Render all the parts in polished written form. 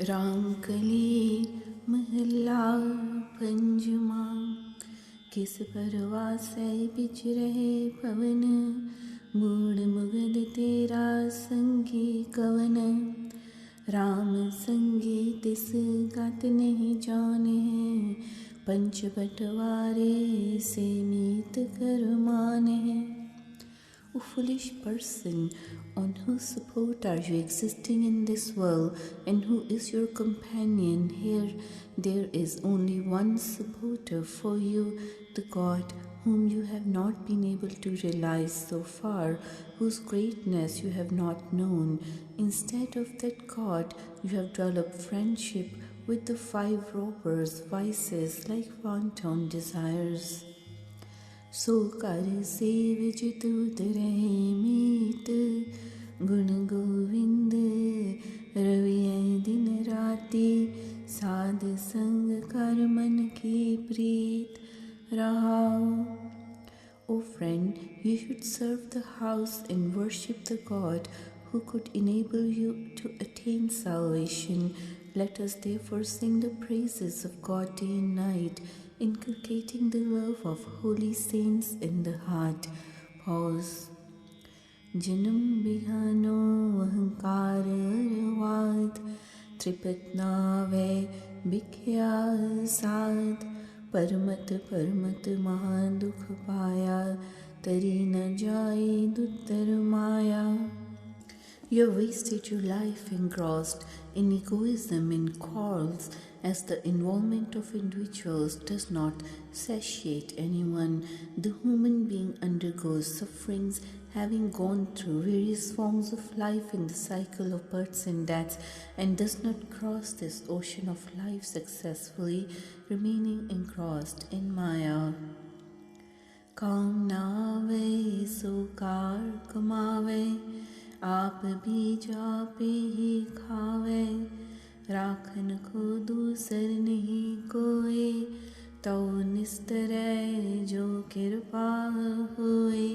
रामकली महला पंचमा। किस परवासै बिच रहे पवन, मूड मुगद तेरा संगी कवन। राम संगी तिस गत नहीं जाने, पंच बटवारे से मीत कर माने। O foolish person, on whose support are you existing in this world, and who is your companion here? There is only one supporter for you, the God whom you have not been able to realize so far, whose greatness you have not known. Instead of that God, you have developed friendship with the five robbers' vices like wanton desires. सो कर सेवज तूत रहे मीत, गुण गोविंद रविय दिन राति। साध संग कर मन की प्रीत रहाओ। O friend, you should serve the house and worship the God who could enable you to attain salvation. Let us therefore sing the praises of God day and night, inculcating the love of holy saints in the heart. Pause. Janam bihano ahankar arvad, tripat nave bikhya sad। परमत परमत महादुख पाया, तरी न जाए दुत्तर माया। You have wasted your life engrossed in egoism and quarrels, as the involvement of individuals does not satiate anyone. The human being undergoes sufferings, having gone through various forms of life in the cycle of births and deaths, and does not cross this ocean of life successfully, remaining engrossed in Maya. काम नावे so car कमावे, आप भी जापे ही खावे। राखन को दूसर नहीं कोई, तो निस्तरै जो कृपा होए।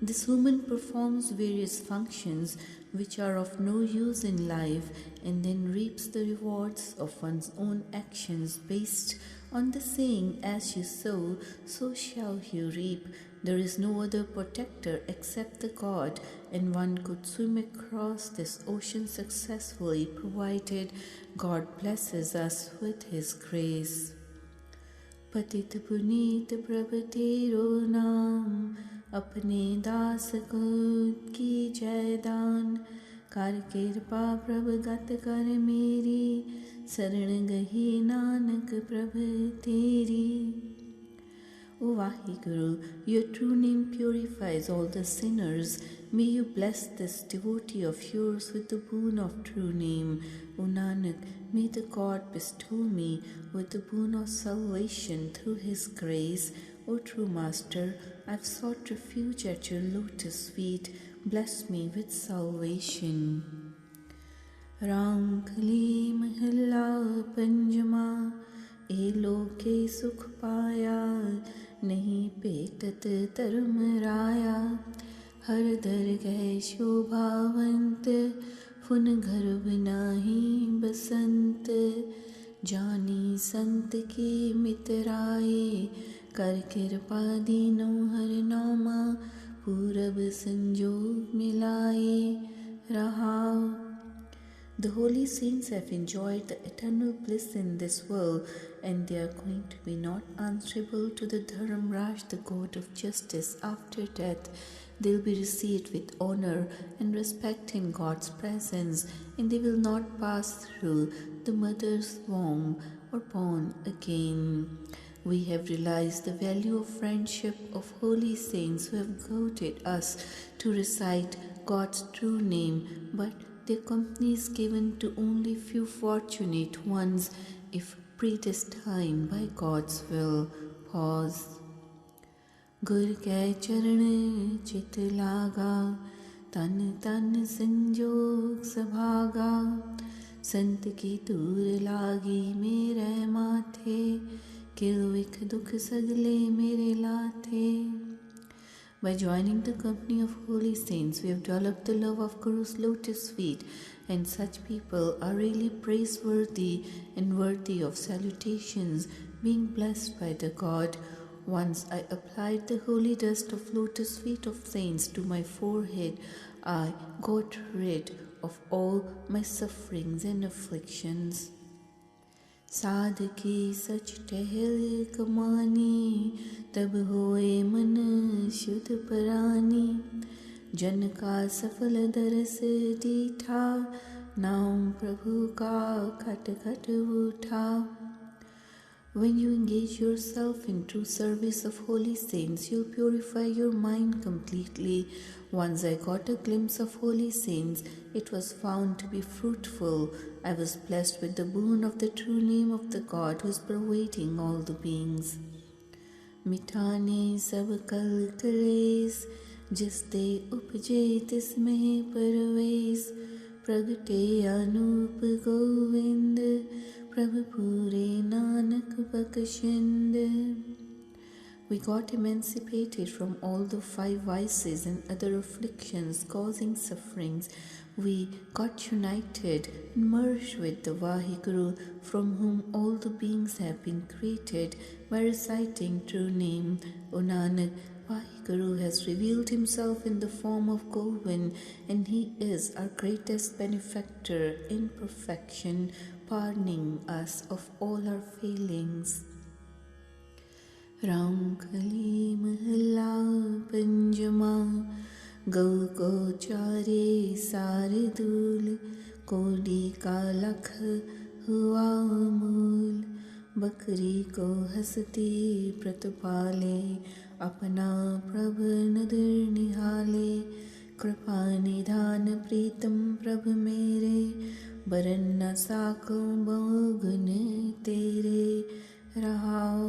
This woman performs various functions which are of no use in life, and then reaps the rewards of one's own actions based on the saying, as you sow, so shall you reap. There is no other protector except the God, and one could swim across this ocean successfully, provided God blesses us with His grace. पतित पुनीत प्रभु तेरो नाम, अपने दास को की जय दान। कर कृपा प्रभु गत कर मेरी, शरण गही नानक प्रभु तेरी। O Vaheguru, your true name purifies all the sinners. May you bless this devotee of yours with the boon of true name. O Nanak, may the God bestow me with the boon of salvation through His grace. O true Master, I have sought refuge at your lotus feet. Bless me with salvation. Ram कली महला पंचमा, ए लोके सुख पाया, नहीं पेटत धर्म राया। हर दर गए शोभावंत, फुन गर्भ नाही बसंत। जानी संत की मितराए, कर कृपा दीनो हर नामा। पूरब संजोग मिलाए रहाओ। The holy saints have enjoyed the eternal bliss in this world, and they are going to be not answerable to the Dharmraj, the god of justice, after death. They will be received with honor and respect in God's presence, and they will not pass through the mother's womb or born again. We have realized the value of friendship of holy saints who have goaded us to recite God's true name, but their company is given to only few fortunate ones if predestined by God's will. Pause. Gur ke charan chit laga, tan tan sanjog sabhaga। संत की दूर लागी मेरे माथे, किल विख दुख सगले मेरे लाथे। By joining the company of holy saints, we have developed the love of Guru's lotus feet, and such people are really praiseworthy and worthy of salutations, being blessed by the God. Once I applied the holy dust of lotus feet of saints to my forehead. I got rid of all my sufferings and afflictions. साधकी सच टहल कमानी, तब होए मन शुद्ध परानी। जन का सफल दरस दीठा, नाम प्रभु का खट खट उठा। When you engage yourself in true service of holy saints, you'll purify your mind completely. Once I got a glimpse of holy saints, it was found to be fruitful. I was blessed with the boon of the true name of the God who is pervading all the beings. मिटाने सब कल कलेस, जिस दे उपजे तिसमें परवेश। प्रगटे अनूप गोविंद, प्रभु पूरे Nanak बख्शिंद। We got emancipated from all the 5 vices and other afflictions causing sufferings. We got united and merged with the Vaheguru, from whom all the beings have been created, by reciting true name. O Nanak, Vaheguru has revealed himself in the form of Govind, and he is our greatest benefactor in perfection, pardoning us of all our failings. Ram कली महला पंजमा, गौ को चारे सारे दूल। कोडी का लख हुआ मूल, बकरी को हंसती प्रतिपाले। अपना प्रभ नदर निहाले, कृपा निधान प्रीतम प्रभ मेरे। बरन न साको बहुगुण तेरे, रहाओ।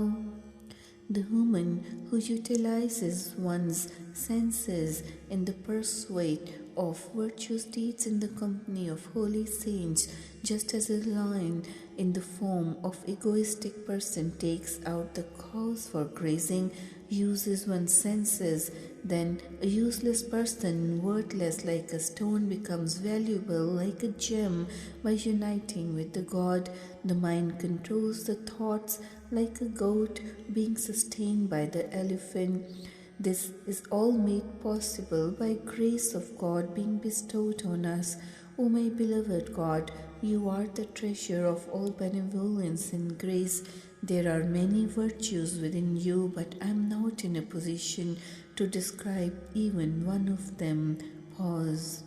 The woman who utilizes one's senses in the pursuit of virtuous deeds in the company of holy saints, just as a lion in the form of egoistic person takes out the cows for grazing, uses one's senses, then a useless person, worthless like a stone, becomes valuable like a gem by uniting with the God. The mind controls the thoughts like a goat being sustained by the elephant. This is all made possible by grace of God being bestowed on us. O my beloved God, you are the treasure of all benevolence and grace. There are many virtues within you, but I am not in a position to describe even one of them. Pause.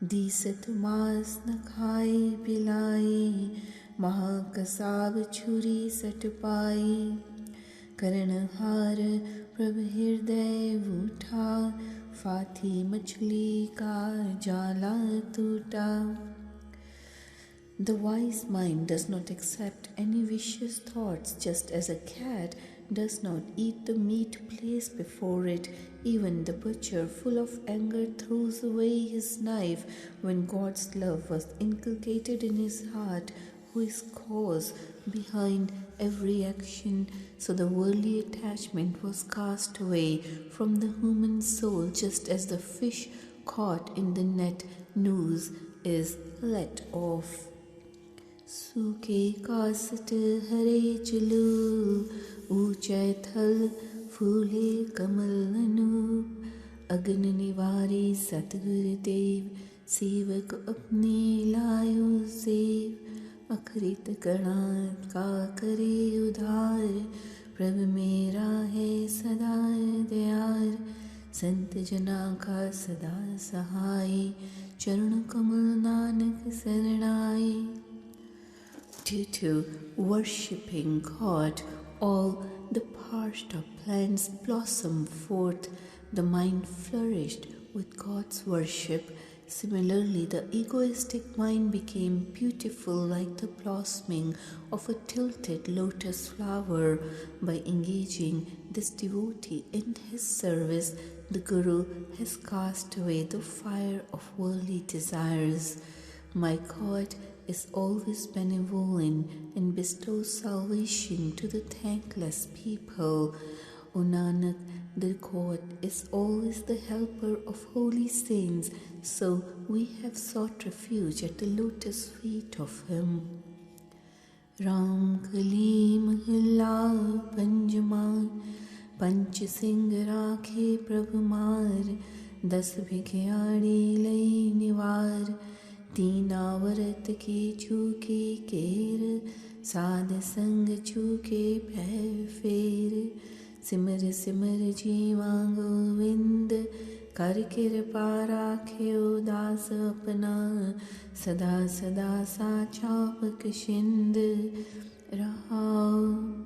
दीसत मास न खाए पिलाई, महाकसाब छुरी सट पाई। करणहार प्रभ हृदय उठा, फाथी मछली का जाला टूटा। The wise mind does not accept any vicious thoughts, just as a cat does not eat the meat placed before it. Even the butcher, full of anger, throws away his knife when God's love was inculcated in his heart, who is cause behind every action. So the worldly attachment was cast away from the human soul, just as the fish caught in the net noose is let off. सूखे caste हरे चलू, ऊंचे थल फूले कमल अनूप। अग्नि निवारी सतगुरु देव, सेवक अपने लायो save. अखरित गणात का करे उधार, प्रभु मेरा है सदा दयार। संत जना का सदा सहाय, चरण कमल Nanak शरणाई। Due to worshipping God, all the parched plants blossomed forth. The mind flourished with God's worship. Similarly, the egoistic mind became beautiful like the blossoming of a tilted lotus flower. By engaging this devotee in his service, the Guru has cast away the fire of worldly desires. My God is always benevolent and bestows salvation to the thankless people. O Nanak, The God is always the helper of holy saints, so we have sought refuge at the lotus feet of Him. Ram Kali Mahalla Panjama Panch Singh Rakhe Prabhumar Das Bhigyadi Lai Nivar Teena Varat Ki Chuke Ker Sad Sang Chuke Bhai Fer Simar Simar Jeeva Govind Kar Kirpa Rakhe Das Apna Sada Sada Sacha Pakashind Raha.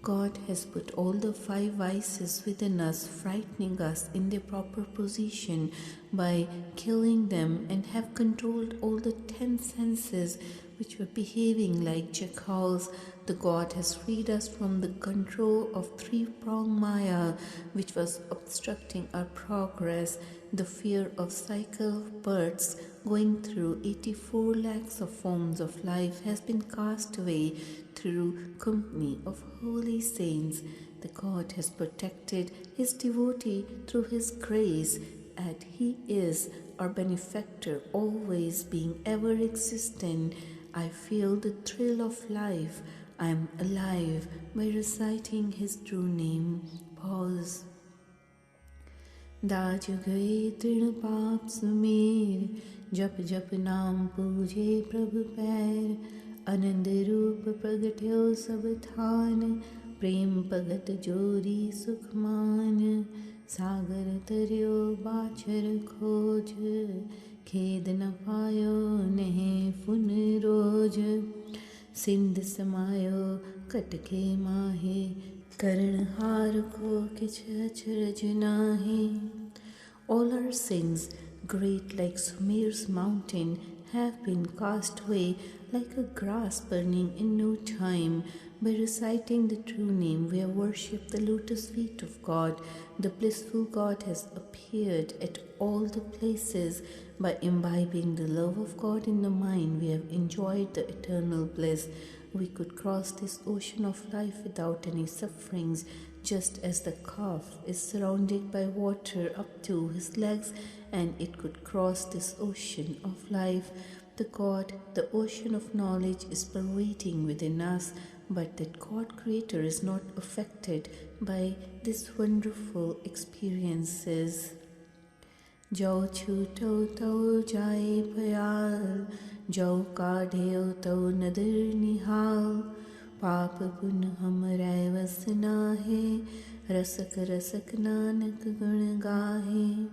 God has put all the 5 vices within us, frightening us in their proper position by killing them, and have controlled all the 10 senses which were behaving like jackals. The God has freed us from the control of 3-pronged Maya, which was obstructing our progress. The fear of cycle of births going through 84 lakhs of forms of life has been cast away through company of holy saints. The God has protected His devotee through His grace, and He is our benefactor, always being ever existent. I feel the thrill of life. I am alive by reciting His true name. Pause. दाज गए तृण पाप सुमेर जप जप नाम पूजे प्रभु पैर आनंद रूप प्रगट्यो सब थान प्रेम भगत जोरी सुखमान सागर तरियो बाछर खोज खेद न पायो नहे फुन रोज सिंध समायो कटके माहे करण हार को किछ अचरज नाहे. All our sins, great like Sumer's mountain, have been cast away like a grass burning in no time. By reciting the true name, we have worshipped the lotus feet of God. The blissful God has appeared at all the places. By imbibing the love of God in the mind, we have enjoyed the eternal bliss. We could cross this ocean of life without any sufferings, just as the calf is surrounded by water up to his legs, and it could cross this ocean of life. The God, the ocean of knowledge, is pervading within us, but that God Creator is not affected by these wonderful experiences. जो छूटो तो जाए भयाल जो काढ़ियो तो नदर निहाल पाप पुन हमरै वस नाहे रसक रसक नानक गुण गाहे.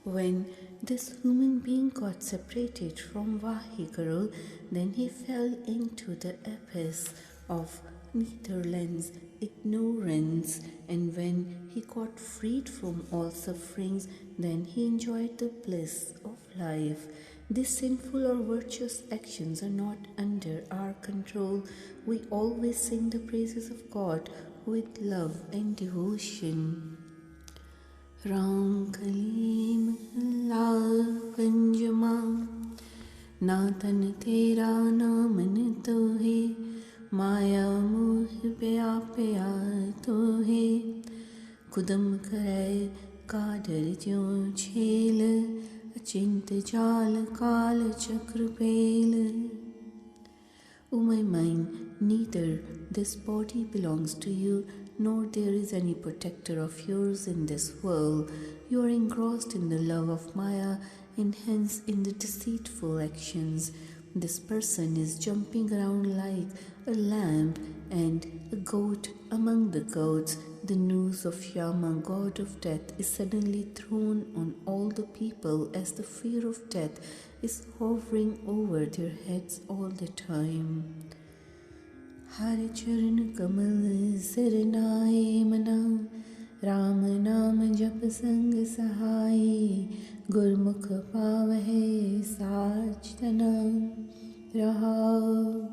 When this human being got separated from Vaheguru, then he fell into the abyss of Netherlands, ignorance, and when he got freed from all sufferings, then he enjoyed the bliss of life. These sinful or virtuous actions are not under our control. We always sing the praises of God with love and devotion. Ram Kali Mahalla Panjama Na tan tera na man tohe Maya moh pya pya tohe Kudam karai kadar jo chhel Achint jal kal chakra pel. O my mind, neither this body belongs to you, nor there is any protector of yours in this world. You are engrossed in the love of Maya, and hence in the deceitful actions. This person is jumping around like a lamb and a goat among the goats. The news of Yama, god of death, is suddenly thrown on all the people as the fear of death is hovering over their heads all the time. Har charan kamal sarnaye mana Ram naam jap sang sahai Gurmukh pavahe sajtana raha.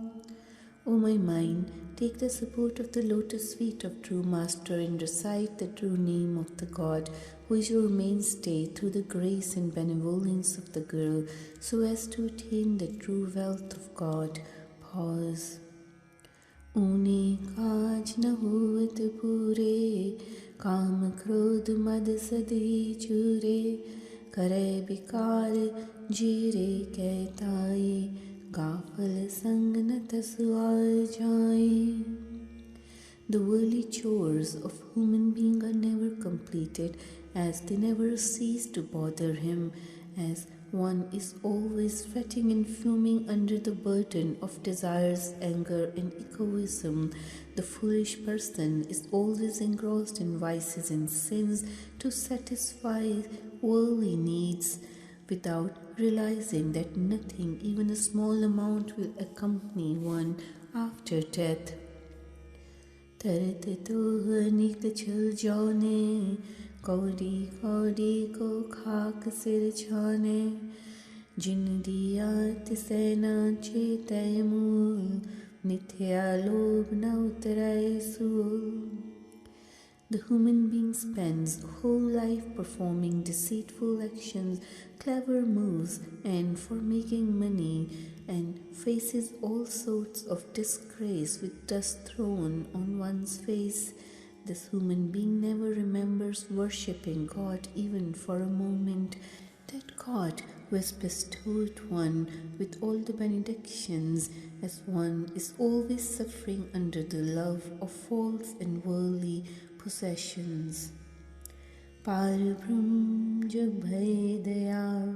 O my mind, take the support of the lotus feet of true Master and recite the true name of the God, who is your mainstay through the grace and benevolence of the Guru, so as to attain the true wealth of God. Pause. Uni kaj na hoot pure, काम क्रोध मद सदी चूरे, करे विकार जीरे कहताई, गाफल संग न तसुआर जाए. The worldly chores of human being are never completed, as they never cease to bother him, as one is always fretting and fuming under the burden of desires, anger, and egoism. The foolish person is always engrossed in vices and sins to satisfy worldly needs, without realizing that nothing, even a small amount, will accompany one after death. तरत तो निक छल जाने, कौड़ी कौड़ी को खाक सिर छाने, जिन दिया तिसे न चेतै मूल, मिथ्या लोभ न उतरै सूल. The human being spends a whole life performing deceitful actions, clever moves, and for making money, and faces all sorts of disgrace with dust thrown on one's face. This human being never remembers worshipping God even for a moment, that God who has bestowed one with all the benedictions, as one is always suffering under the love of false and worldly possessions. पार ब्रह्म जब भय दयाल,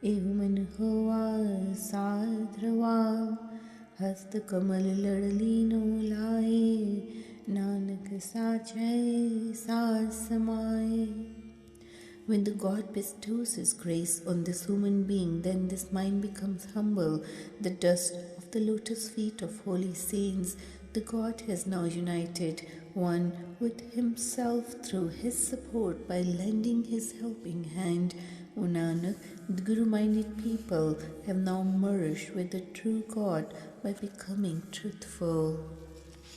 एवं मन होवा साध्रवा, हस्त कमल लड़लीनो लाए, नानक साचै सार समाए. When the God bestows His grace on this human being, then this mind becomes humble, the dust of the lotus feet of holy saints. The God has now united one with Himself through His support by lending His helping hand. O Nanak, the Guru-minded people have now merged with the true God by becoming truthful.